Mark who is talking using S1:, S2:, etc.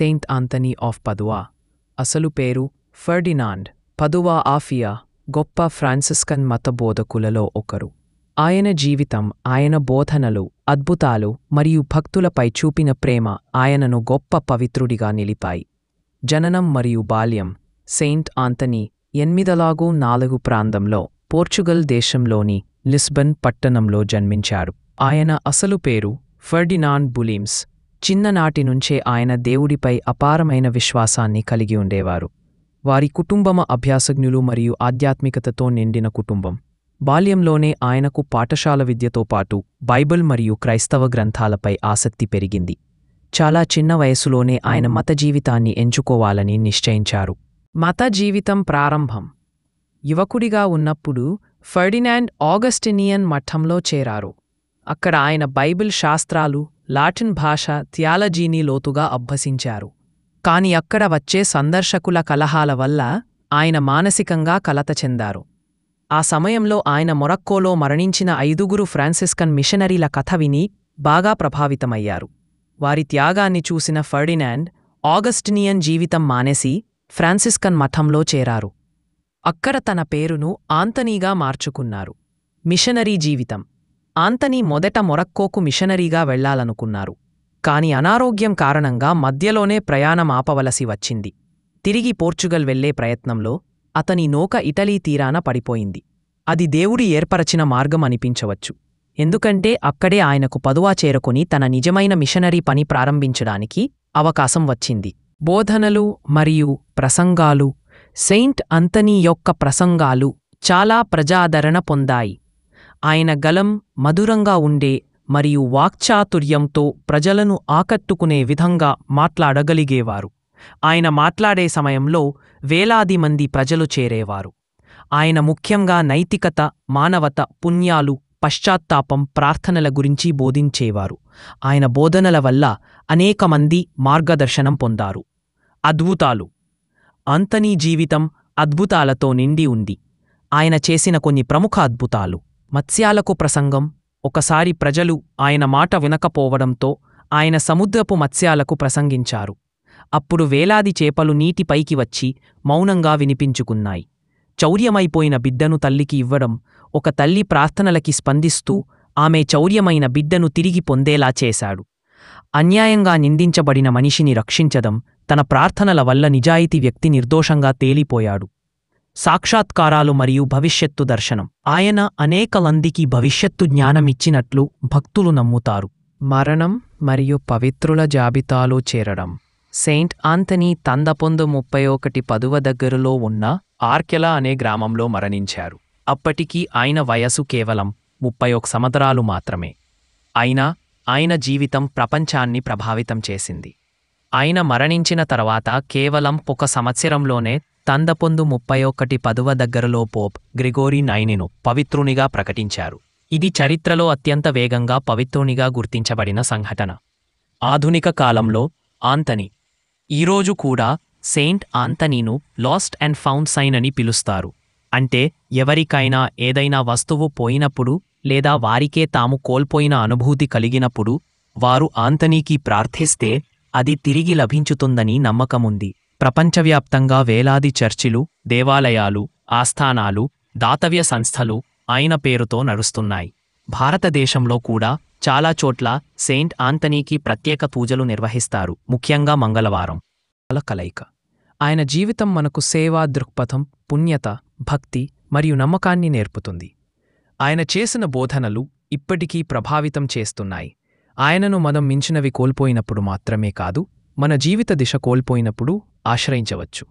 S1: Saint Anthony of పదువా. అసలు పేరు Ferdinand పదువా Aafiya. గొప్ప ఫ్రాన్సిస్కన్ మత బోధకులలో ఒకరు. ఆయన జీవితం, ఆయన బోధనలు, అద్భుతాలు మరియు భక్తులపై చూపిన ప్రేమ ఆయనను గొప్ప పవిత్రుడిగా నిలిపాయి. జననం మరియు బాల్యం. సెయింట్ ఆంథనీ 804 ప్రాంతంలో పోర్చుగల్ దేశంలోని లిస్బన్ పట్టణంలో జన్మించారు. ఆయన అసలు పేరు ఫెర్డినాండ్ బులిమ్స్. చిన్ననాటి నుంచే ఆయన దేవుడిపై అపారమైన విశ్వాసాన్ని కలిగి ఉండేవారు. వారి కుటుంబం అభ్యాసజ్ఞులు మరియు ఆధ్యాత్మికతతో నిండిన కుటుంబం. బాల్యంలోనే ఆయనకు పాఠశాల విద్యతో పాటు బైబిల్ మరియు క్రైస్తవ గ్రంథాలపై ఆసక్తి పెరిగింది. చాలా చిన్న వయసులోనే ఆయన మత జీవితాన్ని ఎంచుకోవాలని నిశ్చయించారు. మత జీవితం ప్రారంభం. యువకుడిగా ఉన్నప్పుడు ఫెర్డినాండ్ ఆగస్టినియన్ మఠంలో చేరారు. అక్కడ ఆయన బైబిల్ శాస్త్రాలు, లాటిన్ భాష, థియాలజీని లోతుగా అభ్యసించారు. కాని అక్కడ వచ్చే సందర్శకుల కలహాల వల్ల ఆయన మానసికంగా కలత చెందారు. ఆ సమయంలో ఆయన మొరక్కోలో మరణించిన 5 ఫ్రాన్సిస్కన్ మిషనరీల కథ విని బాగా ప్రభావితమయ్యారు. వారి త్యాగాన్ని చూసిన ఫెర్డినాండ్ ఆగస్టినియన్ జీవితం మానేసి ఫ్రాన్సిస్కన్ మఠంలో చేరారు. అక్కడ తన పేరును ఆంథనీగా మార్చుకున్నారు. మిషనరీ జీవితం. ఆంథనీ మొదట మొరక్కోకు మిషనరీగా వెళ్లాలనుకున్నారు. కాని అనారోగ్యం కారణంగా మధ్యలోనే ప్రయాణం ఆపవలసి వచ్చింది. తిరిగి పోర్చుగల్ వెళ్లే ప్రయత్నంలో అతని నౌక ఇటలీ తీరాన పడిపోయింది. అది దేవుడి ఏర్పరచిన మార్గం అనిపించవచ్చు. ఎందుకంటే అక్కడే ఆయనకు పదువా చేరుకుని తన నిజమైన మిషనరీ పని ప్రారంభించడానికి అవకాశం వచ్చింది. బోధనలు మరియు ప్రసంగాలు. సెయింట్ ఆంథనీ యొక్క ప్రసంగాలు చాలా ప్రజాదరణ పొందాయి. ఆయన గలం మధురంగా ఉండే మరియు వాక్చాతుర్యంతో ప్రజలను ఆకట్టుకునే విధంగా మాట్లాడగలిగేవారు. ఆయన మాట్లాడే సమయంలో వేలాది మంది ప్రజలు చేరేవారు. ఆయన ముఖ్యంగా నైతికత, మానవత, పుణ్యాలు, పశ్చాత్తాపం, ప్రార్థనల గురించి బోధించేవారు. ఆయన బోధనల వల్ల అనేక మంది మార్గదర్శనం పొందారు. అద్భుతాలు. ఆంథనీ జీవితం అద్భుతాలతో నిండి ఉంది. ఆయన చేసిన కొన్ని ప్రముఖ అద్భుతాలు. మత్స్యాలకు ప్రసంగం. ఒకసారి ప్రజలు ఆయన మాట వినకపోవడంతో ఆయన సముద్రపు మత్స్యాలకు ప్రసంగించారు. అప్పుడు వేలాది చేపలు నీటిపైకి వచ్చి మౌనంగా వినిపించుకున్నాయి. చౌర్యమైపోయిన బిడ్డను తల్లికి ఇవ్వడం. ఒక తల్లి ప్రార్థనలకి స్పందిస్తూ ఆమె చౌర్యమైన బిడ్డను తిరిగి పొందేలా చేశాడు. అన్యాయంగా నిందించబడిన మనిషిని రక్షించడం. తన ప్రార్థనల వల్ల నిజాయితీ వ్యక్తి నిర్దోషంగా తేలిపోయాడు. సాక్షాత్కారాలు మరియు భవిష్యత్తు దర్శనం. ఆయన అనేక మందికి భవిష్యత్తు జ్ఞానమిచ్చినట్లు భక్తులు నమ్ముతారు. మరణం మరియు పవిత్రుల జాబితాలో చేరడం. సెయింట్ ఆంథనీ 1131 పదువ దగ్గరలో ఉన్న ఆర్కెలా అనే గ్రామంలో మరణించారు. అప్పటికి ఆయన వయసు కేవలం 31 సంవత్సరాలు మాత్రమే. అయినా ఆయన జీవితం ప్రపంచాన్ని ప్రభావితం చేసింది. ఆయన మరణించిన తర్వాత కేవలం 1 సంవత్సరంలోనే 1131 పదువ దగ్గరలో పోప్ గ్రిగోరీ నైన్ను పవిత్రునిగా ప్రకటించారు. ఇది చరిత్రలో అత్యంత వేగంగా పవిత్రునిగా గుర్తించబడిన సంఘటన. ఆధునిక కాలంలో ఆంథనీ. ఈరోజు కూడా సెయింట్ ఆంథనీను లాస్ట్ అండ్ ఫౌండ్ సైన్ అని పిలుస్తారు. అంటే ఎవరికైనా ఏదైనా వస్తువు పోయినప్పుడు లేదా వారికే తాము కోల్పోయిన అనుభూతి కలిగినప్పుడు వారు ఆంథనీకి ప్రార్థిస్తే అది తిరిగి లభించుతుందని నమ్మకముంది. ప్రపంచవ్యాప్తంగా వేలాది చర్చిలు, దేవాలయాలు, ఆస్థానాలు, దాతవ్య సంస్థలు ఆయన పేరుతో నడుస్తున్నాయి. భారతదేశంలో కూడా చాలా చోట్ల సెయింట్ ఆంథనీకి ప్రత్యేక పూజలు నిర్వహిస్తారు, ముఖ్యంగా మంగళవారం. కలయిక. ఆయన జీవితం మనకు సేవా దృక్పథం, పుణ్యత, భక్తి మరియు నమ్మకాన్ని నేర్పుతుంది. ఆయన చేసిన బోధనలు ఇప్పటికీ ప్రభావితం చేస్తున్నాయి. ఆయనను మనం మించినవి కోల్పోయినప్పుడు మాత్రమే కాదు, మన జీవిత దిశ కోల్పోయినప్పుడు ఆశ్రయించవచ్చు.